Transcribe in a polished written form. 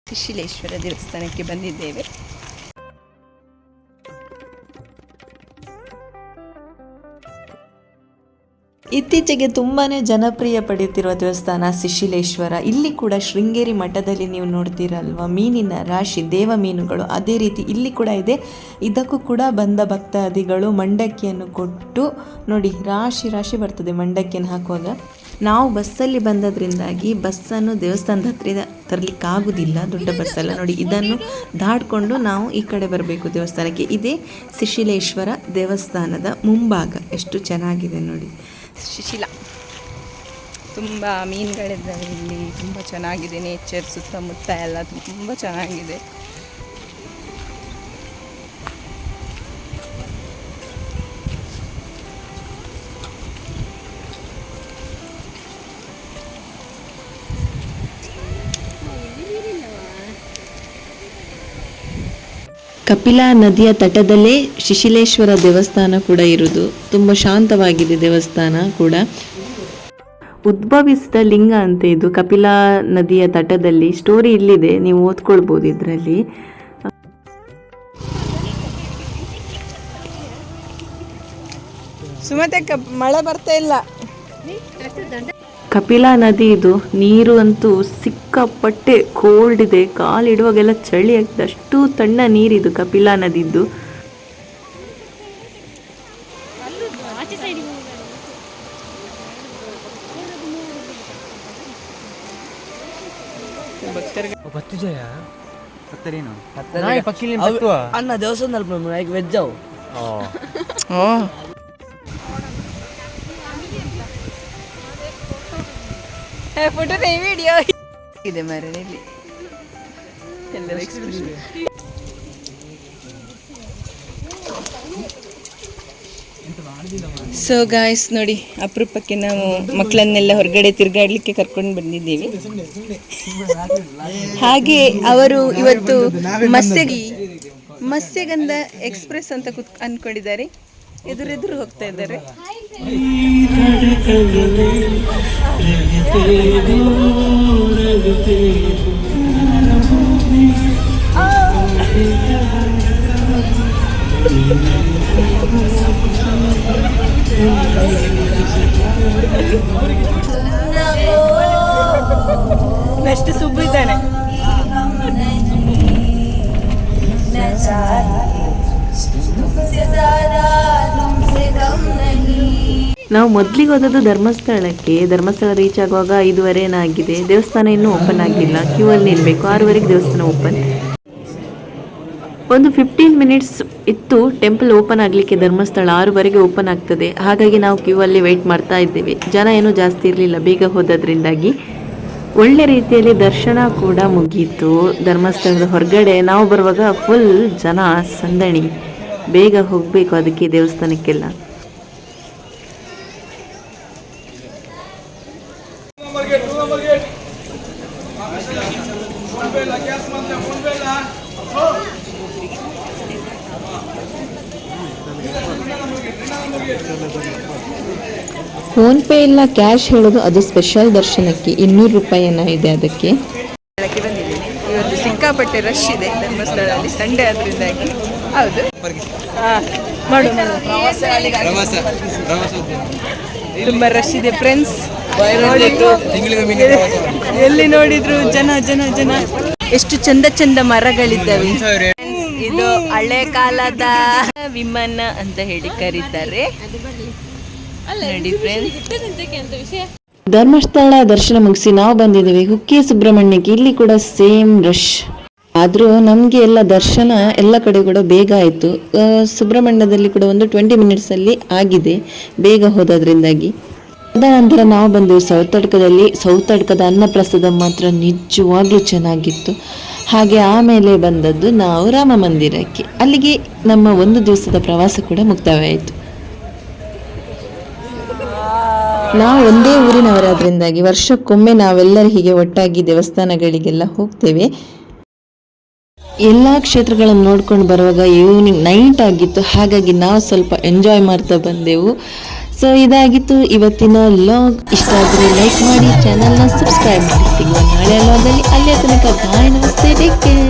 ಸುಶೀಲೇಶ್ವರ ದೇವಸ್ಥಾನಕ್ಕೆ ಬಂದಿದ್ದೇವೆ. ಇತ್ತೀಚೆಗೆ ತುಂಬಾ ಜನಪ್ರಿಯ ಪಡೆಯುತ್ತಿರುವ ದೇವಸ್ಥಾನ ಸುಶೀಲೇಶ್ವರ. ಇಲ್ಲಿ ಕೂಡ ಶೃಂಗೇರಿ ಮಠದಲ್ಲಿ ನೀವು ನೋಡ್ತೀರಲ್ವ, ಮೀನಿನ ರಾಶಿ, ದೇವ ಮೀನುಗಳು, ಅದೇ ರೀತಿ ಇಲ್ಲಿ ಕೂಡ ಇದೆ. ಇದಕ್ಕೂ ಕೂಡ ಬಂದ ಭಕ್ತಾದಿಗಳು ಮಂಡಕ್ಕಿಯನ್ನು ಕೊಟ್ಟು ನೋಡಿ, ರಾಶಿ ರಾಶಿ ಬರ್ತದೆ ಮಂಡಕ್ಕಿಯನ್ನು ಹಾಕುವಾಗ. ನಾವು ಬಸ್ಸಲ್ಲಿ ಬಂದದ್ರಿಂದಾಗಿ ಬಸ್ಸನ್ನು ದೇವಸ್ಥಾನದ ಹತ್ತಿರ ತರಲಿಕ್ಕಾಗೋದಿಲ್ಲ, ದೊಡ್ಡ ಬಸ್ಸಲ್ಲ. ನೋಡಿ, ಇದನ್ನು ದಾಟ್ಕೊಂಡು ನಾವು ಈ ಕಡೆ ಬರಬೇಕು ದೇವಸ್ಥಾನಕ್ಕೆ. ಇದೇ ಸುಶೀಲೇಶ್ವರ ದೇವಸ್ಥಾನದ ಮುಂಭಾಗ. ಎಷ್ಟು ಚೆನ್ನಾಗಿದೆ ನೋಡಿ. ಸುಶೀಲ ತುಂಬ ಮೀನುಗಳಿದ್ದಾವೆ ಇಲ್ಲಿ, ತುಂಬ ಚೆನ್ನಾಗಿದೆ. ನೇಚರ್ ಸುತ್ತಮುತ್ತ ಎಲ್ಲ ತುಂಬ ಚೆನ್ನಾಗಿದೆ. ಕಪಿಲಾ ನದಿಯ ತಟದಲ್ಲೇ ಸುಶೀಲೇಶ್ವರ ದೇವಸ್ಥಾನ ಕೂಡ ಇರುವುದು. ತುಂಬ ಶಾಂತವಾಗಿದೆ ದೇವಸ್ಥಾನ ಕೂಡ. ಉದ್ಭವಿಸಿದ ಲಿಂಗ ಅಂತ ಇದು ಕಪಿಲಾ ನದಿಯ ತಟದಲ್ಲಿ. ಸ್ಟೋರಿ ಇಲ್ಲಿದೆ, ನೀವು ಓದ್ಕೊಳ್ಬೋದು ಇದರಲ್ಲಿ. ಸುಮತಕ್ಕ ಮಳೆ ಬರ್ತಾ ಇಲ್ಲ. ಕಪಿಲಾ ನದಿ ಇದು. ನೀರು ಅಂತೂ ಸಿಕ್ಕಾಪಟ್ಟೆ ಕೋಲ್ಡ್ ಇದೆ, ಕಾಲಿಡುವಾಗೆಲ್ಲ ಚಳಿ ಆಗ್ತದೆ, ಅಷ್ಟು ತಣ್ಣ ನೀರಿದು ಕಪಿಲಾ ನದಿದ್ದು. ಅನ್ನ ದೇವಸ್ಥಾನ ವೆಜ್ ಅವು ಫೋಟೋ ವಿಡಿಯೋ ಇದೆ ಮರಳಿ ಎಲ್ಲರ ಎಕ್ಸ್ಪ್ರೆಷನ್. ಸೊ ಗಾಯ್ಸ್ ನೋಡಿ, ಅಪರೂಪಕ್ಕೆ ನಾವು ಮಕ್ಕಳನ್ನೆಲ್ಲ ಹೊರಗಡೆ ತಿರುಗಾಡಲಿಕ್ಕೆ ಕರ್ಕೊಂಡು ಬಂದಿದ್ದೀವಿ. ಹಾಗೆ ಅವರು ಇವತ್ತು ಮತ್ಸ್ಯಗಂಧ ಎಕ್ಸ್ಪ್ರೆಸ್ ಅಂತ ಅಂದ್ಕೊಂಡಿದ್ದಾರೆ. ಎದುರೆದುರು ಹೋಗ್ತಾ ಇದ್ದಾರೆ. ನೆಕ್ಸ್ಟ್ ಸುಬ್ಬು ಇದ್ದಾನೆ. ನಾವು ಮೊದಲಿಗೆ ಹೋದದ್ದು ಧರ್ಮಸ್ಥಳಕ್ಕೆ. ಧರ್ಮಸ್ಥಳ ರೀಚ್ ಆಗುವಾಗ 5:30 ಏನಾಗಿದೆ. ದೇವಸ್ಥಾನ ಇನ್ನೂ ಓಪನ್ ಆಗಿಲ್ಲ, ಕ್ಯೂ ಅಲ್ಲಿ ನಿಲ್ಬೇಕು. 6:00ಗೆ ದೇವಸ್ಥಾನ ಓಪನ್. ಒಂದು 15 ಮಿನಿಟ್ಸ್ ಇತ್ತು ಟೆಂಪಲ್ ಓಪನ್ ಆಗಲಿಕ್ಕೆ. ಧರ್ಮಸ್ಥಳ 6:30ಗೆ ಓಪನ್ ಆಗ್ತದೆ. ಹಾಗಾಗಿ ನಾವು ಕ್ಯೂ ಅಲ್ಲಿ ವೆಯ್ಟ್ ಮಾಡ್ತಾ ಇದ್ದೇವೆ. ಜನ ಏನೂ ಜಾಸ್ತಿ ಇರಲಿಲ್ಲ ಬೇಗ ಹೋದದ್ರಿಂದಾಗಿ. ಒಳ್ಳೆ ರೀತಿಯಲ್ಲಿ ದರ್ಶನ ಕೂಡ ಮುಗೀತು. ಧರ್ಮಸ್ಥಳದ ಹೊರಗಡೆ ನಾವು ಬರುವಾಗ ಫುಲ್ ಜನ ಸಂದಣಿ. ಬೇಗ ಹೋಗಬೇಕು ಅದಕ್ಕೆ ದೇವಸ್ಥಾನಕ್ಕೆಲ್ಲ. ಫೋನ್ ಪೇ ಇಲ್ಲ, ಕ್ಯಾಶ್ ಹೇಳೋದು. ಅದು ಸ್ಪೆಷಲ್ ದರ್ಶನಕ್ಕೆ 200 ರೂಪಾಯಿ ಏನೋ ಇದೆ ಅದಕ್ಕೆ. ಬಂದಿದ್ದೀನಿ. ಇವತ್ತು ಸಿಕ್ಕಾಪಟ್ಟೆ ರಶ್ ಇದೆ ಧರ್ಮಸ್ಥಳದಲ್ಲಿ, ಸಂಡೇ ಆದ್ರಿಂದಾಗಿ. ಹೌದು, ತುಂಬ ರಶ್ ಇದೆ ಫ್ರೆಂಡ್ಸ್. ಎಲ್ಲಿ ನೋಡಿದ್ರು ಜನ ಜನ ಜನ. ಎಷ್ಟು ಚಂದ ಚಂದ ಮರಗಳಿದ್ದಾವೆ. ಇದು ಹಳೆ ಕಾಲದ ವಿಮಾನ ಅಂತ ಹೇಳಿ ಕರೀತಾರೆ ನೋಡಿ ಫ್ರೆಂಡ್ಸ್. ಧರ್ಮಸ್ಥಳ ದರ್ಶನ ಮುಗಿಸಿ ನಾವು ಬಂದಿದ್ದೇವೆ ಕುಕ್ಕೆ ಸುಬ್ರಹ್ಮಣ್ಯಕ್ಕೆ. ಇಲ್ಲಿ ಕೂಡ ಸೇಮ್ ರಶ್. ಆದರೂ ನಮಗೆ ಎಲ್ಲ ದರ್ಶನ ಎಲ್ಲ ಕಡೆ ಕೂಡ ಬೇಗ ಆಯಿತು. ಸುಬ್ರಹ್ಮಣ್ಯದಲ್ಲಿ ಕೂಡ ಒಂದು 20 ಮಿನಿಟ್ಸಲ್ಲಿ ಆಗಿದೆ ಬೇಗ ಹೋದದ್ರಿಂದಾಗಿ. ತದನಂತರ ನಾವು ಬಂದೆವು ಸೌತಡ್ಕದಲ್ಲಿ. ಸೌತಡ್ಕದ ಅನ್ನಪ್ರಸಾದ ಮಾತ್ರ ನಿಜವಾಗ್ಲೂ ಚೆನ್ನಾಗಿತ್ತು. ಹಾಗೆ ಆಮೇಲೆ ಬಂದದ್ದು ನಾವು ರಾಮ ಮಂದಿರಕ್ಕೆ. ಅಲ್ಲಿಗೆ ನಮ್ಮ ಒಂದು ದಿವಸದ ಪ್ರವಾಸ ಕೂಡ ಮುಕ್ತಾಯವಾಯಿತು. ನಾವು ಒಂದೇ ಊರಿನವರಾದ್ರಿಂದಾಗಿ ವರ್ಷಕ್ಕೊಮ್ಮೆ ನಾವೆಲ್ಲರೂ ಹೀಗೆ ಒಟ್ಟಾಗಿ ದೇವಸ್ಥಾನಗಳಿಗೆಲ್ಲ ಹೋಗ್ತೇವೆ. ಎಲ್ಲ ಕ್ಷೇತ್ರಗಳನ್ನು ನೋಡ್ಕೊಂಡು ಬರುವಾಗ ಈವ್ನಿಂಗ್ ನೈಟ್ ಆಗಿತ್ತು. ಹಾಗಾಗಿ ನಾವು ಸ್ವಲ್ಪ ಎಂಜಾಯ್ ಮಾಡ್ತಾ ಬಂದೆವು. ಸೊ ಇದಾಗಿತ್ತು ಇವತ್ತಿನ ಲಾಗ್. ಇಷ್ಟ ಆದರೆ ಲೈಕ್ ಮಾಡಿ, ಚಾನಲ್ನ ಸಬ್ಸ್ಕ್ರೈಬ್ ಮಾಡಿ. ಸಿಗುವ ನಾಳೆ ಲಾಗಲ್ಲಿ. ಅಲ್ಲಿಯ ತನಕ ಬಾಯ್, ನಮಸ್ತೆ. Take care.